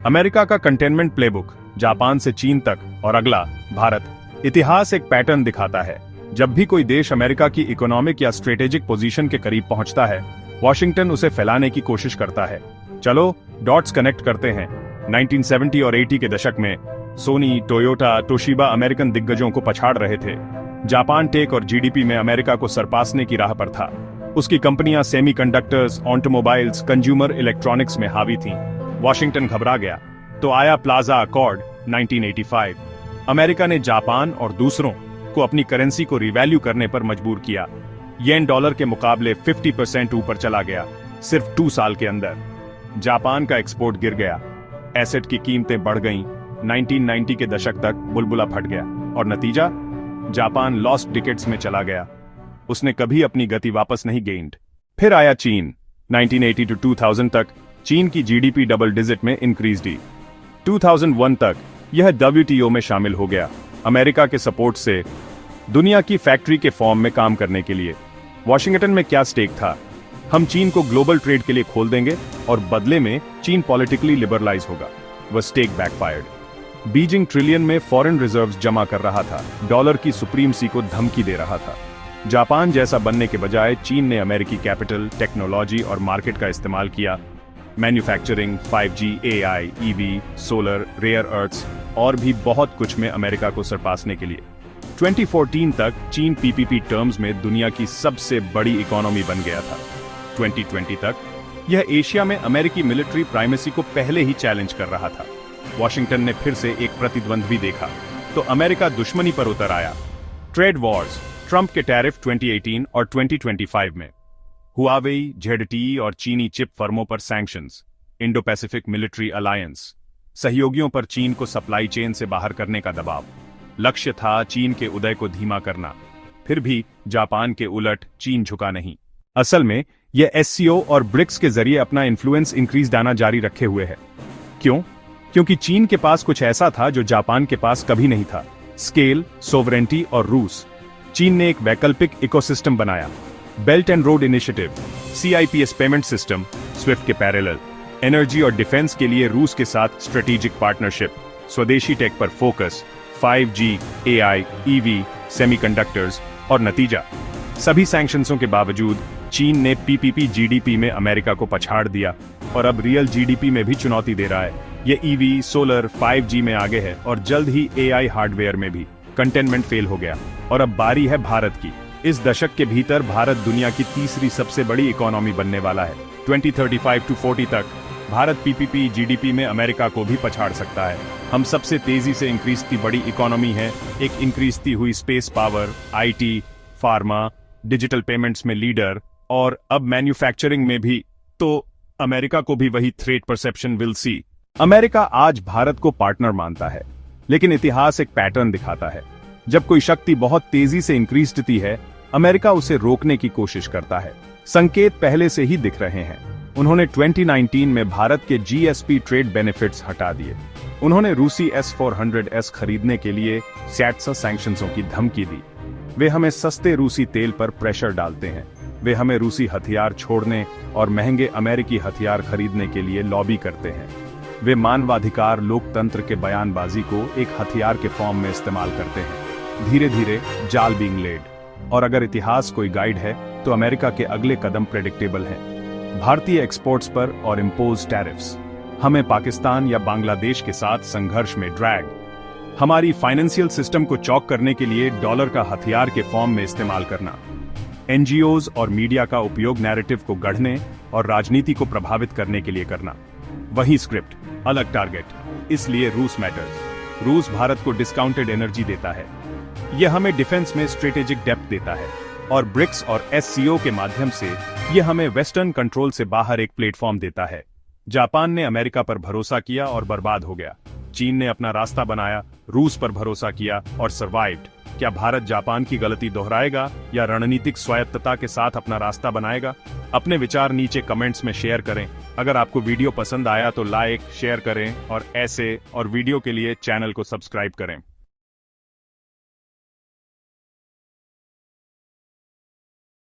America का containment playbook, Japan से चीन तक और अगला भारत। इतिहास एक पैटर्न दिखाता है। जब भी कोई देश अमेरिका की इकोनॉमिक या स्ट्रेटेजिक पोजीशन के करीब पहुंचता है, वॉशिंगटन उसे फैलाने की कोशिश करता है। चलो डॉट्स कनेक्ट करते हैं। 1970 और 80 के दशक में सोनी, टोयोटा, तोशिबा अमेरिकन दिग्गजों को पछाड़ रहे थे। जापान टेक और जीडीपी में अमेरिका को सरपासने की राह पर था। उसकी कंपनियां सेमीकंडक्टर्स, ऑटोमोबाइल्स, कंज्यूमर इलेक्ट्रॉनिक्स में हावी थीं। वॉशिंगटन घबरा गया तो आया प्लाजा अकॉर्ड 1985। अमेरिका ने जापान और दूसरों को अपनी करेंसी को रिवैल्यू करने पर मजबूर किया। येन डॉलर के मुकाबले 50% ऊपर चला गया सिर्फ 2 साल के अंदर। जापान का एक्सपोर्ट गिर गया, एसेट की कीमतें बढ़ गईं। 1990 के दशक तक बुलबुला फट गया और नतीजा, जापान लॉस्ट डिकेड्स में चला गया। उसने कभी अपनी गति वापस नहीं गेन्ड। फिर आया चीन। 1980 to 2000 तक चीन की जीडीपी डबल डिजिट में इंक्रीज हुई। 2001 तक यह WTO में शामिल हो गया, अमेरिका के सपोर्ट से दुनिया की फैक्ट्री के फॉर्म में काम करने के लिए। वॉशिंगटन में क्या स्टेक था? हम चीन को ग्लोबल ट्रेड के लिए खोल देंगे और बदले में चीन पॉलिटिकली लिबरलाइज होगा। वह स्टेक बैकफायर्ड। बीजिंग ट्रिलियन में फॉरेन रिजर्व्स जमा कर रहा था, डॉलर की सुप्रीमसी को धमकी दे रहा था। जापान जैसा बनने के बजाय चीन ने अमेरिकी कैपिटल, टेक्नोलॉजी और मार्केट का इस्तेमाल किया। Manufacturing, 5G, AI, EV, solar, rare earths और भी बहुत कुछ में अमेरिका को सरपासने के लिए। 2014 तक चीन PPP टर्म्स में दुनिया की सबसे बड़ी इकोनॉमी बन गया था। 2020 तक यह एशिया में अमेरिकी मिलिट्री प्राइमेसी को पहले ही चैलेंज कर रहा था। वॉशिंगटन ने फिर से एक प्रतिद्वंद भी देखा तो अमेरिका दुश्मनी पर उतर आया। ट्रेड वॉर्स, ट्रंप के टैरिफ 2018 और 2025 में, हुआवेई, ZTE और चीनी चिप फर्मों पर sanctions, Indo Pacific military alliance, सहयोगियों पर चीन को सप्लाई चेन से बाहर करने का दबाव। लक्ष्य था चीन के उदय को धीमा करना। फिर भी जापान के उलट चीन झुका नहीं। असल में यह SCO और ब्रिक्स के जरिए अपना इन्फ्लुएंस इंक्रीज दाना जारी रखे हुए है। क्यों? क्योंकि चीन के पास कुछ ऐसा था जो जापान के पास कभी नहीं था, स्केल, सोवरेंटी और रूस। चीन ने एक वैकल्पिक इकोसिस्टम बनाया, belt and road initiative, CIPS payment system, Swift के पैरेलल। एनर्जी और डिफेंस के लिए रूस के साथ स्ट्रेटेजिक पार्टनरशिप, स्वदेशी टेक पर focus, 5G, AI, EV, semiconductors और नतीजा, सभी सैंक्शंसों के बावजूद चीन ने PPP GDP में अमेरिका को पछाड़ दिया और अब रियल GDP में भी चुनौती दे रहा है। ये EV, सोलर, 5G में आगे है और जल्द ही AI हार्डवेयर में भी। कंटेनमेंट फेल हो गया और अब बारी है भारत की। इस दशक के भीतर भारत दुनिया की तीसरी सबसे बड़ी इकोनॉमी बनने वाला है। 2035 to 40 तक भारत PPP GDP में अमेरिका को भी पछाड़ सकता है। हम सबसे तेजी से इंक्रीजती बड़ी इकोनॉमी है, एक इंक्रीजती हुई space power, IT, pharma, digital payments में लीडर और अब मैन्युफैक्चरिंग में भी। तो अमेरिका को भी वही threat perception will see. America आज भारत को पार्टनर मानता है, लेकिन इतिहास एक पैटर्न दिखाता है। जब कोई शक्ति बहुत तेजी से इंक्रीजती है, अमेरिका उसे रोकने की कोशिश करता है। संकेत पहले से ही दिख रहे हैं। उन्होंने 2019 में भारत के GSP ट्रेड बेनिफिट्स हटा दिए। उन्होंने रूसी S-400S खरीदने के लिए सैटसा सैंक्शंसों की धमकी दी। वे हमें सस्ते रूसी तेल पर प्रेशर डालते हैं। वे हमें रूसी हथियार छोड़ने और महंगे अमेरिकी हथियार खरीदने के लिए लॉबी करते हैं। वे मानवाधिकार, लोकतंत्र के बयानबाजी को एक हथियार के फॉर्म में इस्तेमाल करते हैं। धीरे धीरे जाल बीइंग लेड। और अगर इतिहास कोई गाइड है तो अमेरिका के अगले कदम प्रेडिक्टेबल हैं। भारतीय एक्सपोर्ट्स पर और इम्पोज टैरिफ्स, हमें पाकिस्तान या बांग्लादेश के साथ संघर्ष में ड्रैग, हमारी फाइनेंशियल सिस्टम को चौक करने के लिए डॉलर का हथियार के फॉर्म में इस्तेमाल करना, NGOs और मीडिया का उपयोग नैरेटिव को गढ़ने और राजनीति को प्रभावित करने के लिए करना। वही स्क्रिप्ट, अलग टारगेट। इसलिए रूस मैटर्स। रूस भारत को डिस्काउंटेड एनर्जी देता है, यह हमें डिफेंस में स्ट्रेटेजिक डेप्थ देता है और ब्रिक्स और SCO के माध्यम से यह हमें वेस्टर्न कंट्रोल से बाहर एक प्लेटफॉर्म देता है। जापान ने अमेरिका पर भरोसा किया और बर्बाद हो गया। चीन ने अपना रास्ता बनाया, रूस पर भरोसा किया और सर्वाइव्ड। क्या भारत जापान की गलती दोहराएगा या रणनीतिक स्वायत्तता के साथ अपना रास्ता बनाएगा? अपने विचार नीचे कमेंट्स में शेयर करें। अगर आपको वीडियो पसंद आया तो लाइक, शेयर करें और ऐसे और वीडियो के लिए चैनल को सब्सक्राइब करें।